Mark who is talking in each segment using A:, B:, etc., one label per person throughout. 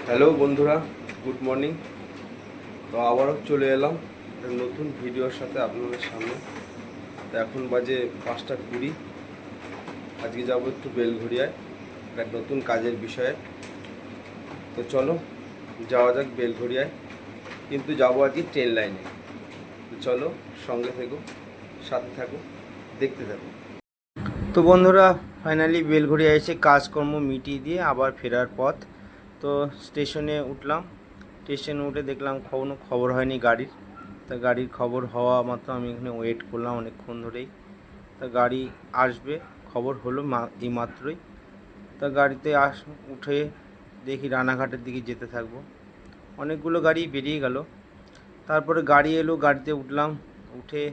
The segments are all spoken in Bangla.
A: হ্যালো বন্ধুরা, গুড মর্নিং। তো আবারও চলে এলাম একটা নতুন ভিডিওর সাথে আপনাদের সামনে। তো এখন বাজে 5টা 20। আজকে যাব একটু বেলঘড়িয়ায় একটা নতুন কাজের বিষয়ে। তো চলো যাওয়া যাক বেলঘড়িয়ায়, কিন্তু যাবো আজকে ট্রেন লাইনে। তো চলো সঙ্গে থেকো, সাথে থাকো, দেখতে থাকো। তো বন্ধুরা, ফাইনালি বেলঘড়িয়া এসে কাজকর্ম মিটিয়ে দিয়ে আবার ফেরার পথ। তো স্টেশনে উঠলাম। স্টেশনে উঠে দেখলাম কোনো খবর হয়নি গাড়ির। তা গাড়ির খবর হওয়া মাত্র আমি এখানে ওয়েট করলাম অনেকক্ষণ ধরেই। তা গাড়ি আসবে খবর হলো এই মাত্রই। তা গাড়িতে উঠে দেখি রানাঘাটের দিকে যেতে থাকবো। অনেকগুলো গাড়ি বেরিয়ে গেল। তারপরে গাড়ি এলো, গাড়িতে উঠলাম। উঠে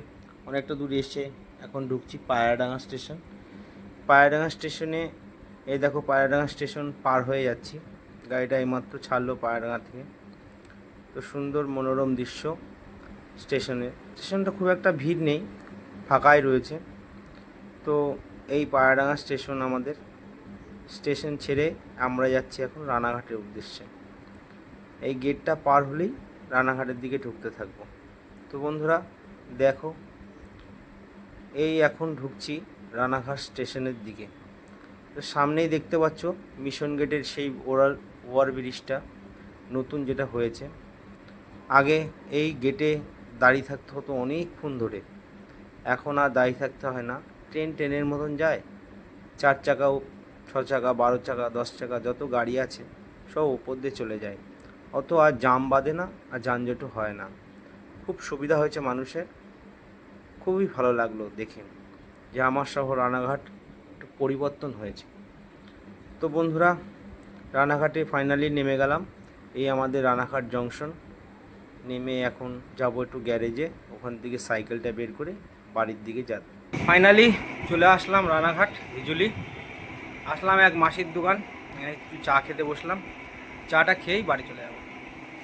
A: অনেকটা দূর এসে এখন ঢুকছি পায়রাডাঙ্গা স্টেশন। পায়রাডাঙ্গা স্টেশনে এই দেখো, পায়রাডাঙ্গা স্টেশন পার হয়ে যাচ্ছি। গাড়িটা এইমাত্র ছাড়লো পায়রাডাঙ্গা থেকে। তো সুন্দর মনোরম দৃশ্য স্টেশনটা খুব একটা ভিড় নেই, ফাঁকাই রয়েছে। তো এই পায়রাডাঙ্গা স্টেশন আমাদের। স্টেশন ছেড়ে আমরা যাচ্ছি এখন রানাঘাটের উদ্দেশ্যে। এই গেটটা পার হলেই রানাঘাটের দিকে ঢুকতে থাকবো। তো বন্ধুরা দেখো, এই এখন ঢুকছি রানাঘাট স্টেশনের দিকে। তো সামনেই দেখতে পাচ্ছ মিশন গেটের সেই ওভারব্রিজটা নতুন যেটা হয়েছে। আগে এই গেটে দাঁড়িয়ে থাকতে হতো অনেকক্ষণ ধরে, এখন আর দাঁড়িয়ে থাকতে হয় না। ট্রেনের মতন যায়, 4 চাকা, 6 চাকা, 12 চাকা, 10 চাকা যত গাড়ি আছে সব ওপর দিয়ে চলে যায়। অত আর জাম বাঁধে না, আর যানজটও হয় না। খুব সুবিধা হয়েছে মানুষের। খুবই ভালো লাগলো দেখে যে আমার শহর রানাঘাট একটু পরিবর্তন হয়েছে। তো বন্ধুরা, রানাঘাটে ফাইনালি নেমে গেলাম। এই আমাদের রানাঘাট জংশন। নেমে এখন যাব একটু গ্যারেজে, ওখান থেকে সাইকেলটা বের করে বাড়ির দিকে যাব। ফাইনালি চলে আসলাম রানাঘাট হিজুলি। আসলাম এক মাসির দোকান, একটু চা খেতে বসলাম। চাটা খেয়েই বাড়ি চলে যাবো।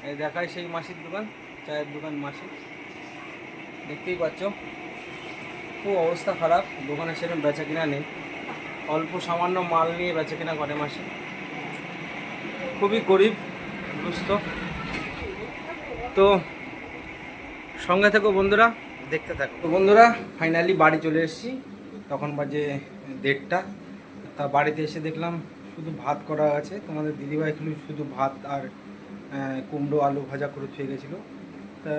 A: এই দেখায় সেই মাসির দোকান, চায়ের দোকান মাসি, দেখতেই পাচ্ছ। খুব অবস্থা খারাপ, দোকানে সেরকম বেচা কিনা নেই। অল্প সামান্য মাল নিয়ে বেচা কিনা করে মাসি। খুবই গরিব দুস্থ। তো সঙ্গে থেকো বন্ধুরা, দেখতে থাকো। তো বন্ধুরা ফাইনালি বাড়ি চলে এসেছি। তখন বাজে 1:30। তা বাড়িতে এসে দেখলাম শুধু ভাত করা আছে। তোমাদের দিদিভাই শুধু ভাত আর কুমড়ো আলু ভাজা করে থুয়ে গেছিলো। তা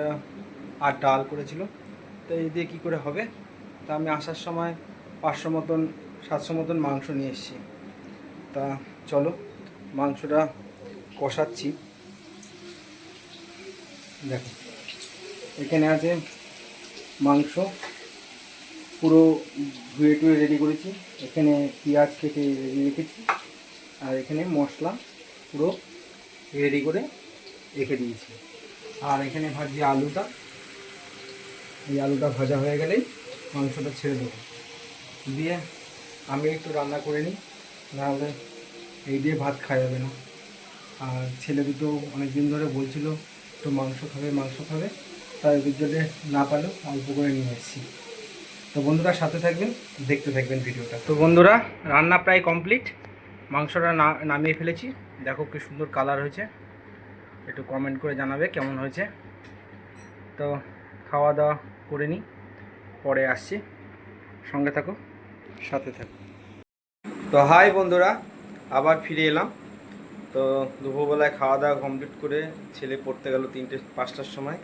A: আর ডাল করেছিল। তো এই দিয়ে কী করে হবে। তা আমি আসার সময় 500 মতন 700 মতন মাংস নিয়ে এসেছি। তা চলো মাংসটা কষাচ্ছি। দেখো এখানে আছে মাংস, পুরো ধুয়ে টুয়ে রেডি করেছি। এখানে পেঁয়াজ কেটে রেডি রেখেছি, আর এখানে মশলা পুরো রেডি করে রেখে দিয়েছি। আর এখানে ভাজি আলুটা, এই আলুটা ভাজা হয়ে গেলেই মাংসটা ছেড়ে দেবো। দিয়ে আমি একটু রান্না করে নিই, নাহলে এই দিয়ে ভাত খাওয়া যাবে না। আর ছেলে দুটো অনেক দিন ধরে বলছিল একটু মাংস খাবে মাংস খাবে, তাই ওদের জন্য না পারলেও অল্প করে নিয়ে এসেছি। তো বন্ধুরা সাথে থাকবেন, দেখতে থাকবেন ভিডিওটা। তো বন্ধুরা রান্না প্রায় কমপ্লিট। মাংসটা নামিয়ে ফেলেছি। দেখো কি সুন্দর কালার হয়েছে, একটু কমেন্ট করে জানাবে কেমন হয়েছে। তো খাওয়া দাওয়া করে নিই, পরে আসছি। সঙ্গে থাকো, সাথে থাকো। তো হাই বন্ধুরা, আবার ফিরে এলাম। তো দুপুরবেলায় খাওয়া দাওয়া কমপ্লিট করে ছেলে পড়তে গেল 3টে 5টার সময়।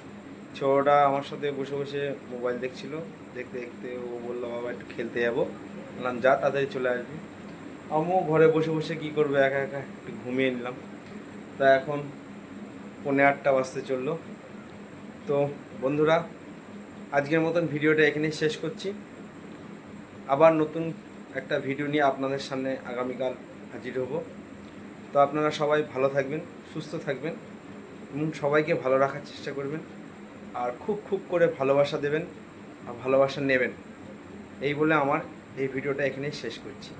A: ছোটোটা আমার সাথে বসে বসে মোবাইল দেখছিল। দেখতে দেখতে ও বললো বাবা একটু খেলতে যাবো। বললাম যা, তাড়াতাড়ি চলে আসবি। আমিও ঘরে বসে বসে কী করবো, একা একা একটু ঘুমিয়ে নিলাম। তা এখন 8:45 বাজতে চললো। তো বন্ধুরা আজকের মতন ভিডিওটা এখানেই শেষ করছি। আবার নতুন একটা ভিডিও নিয়ে আপনাদের সামনে আগামীকাল হাজির হব। তো আপনারা সবাই ভালো থাকবেন, সুস্থ থাকবেন এবং সবাইকে ভালো রাখার চেষ্টা করবেন। আর খুব খুব করে ভালোবাসা দেবেন আর ভালোবাসা নেবেন। এই বলে আমার এই ভিডিওটা এখানেই শেষ করছি।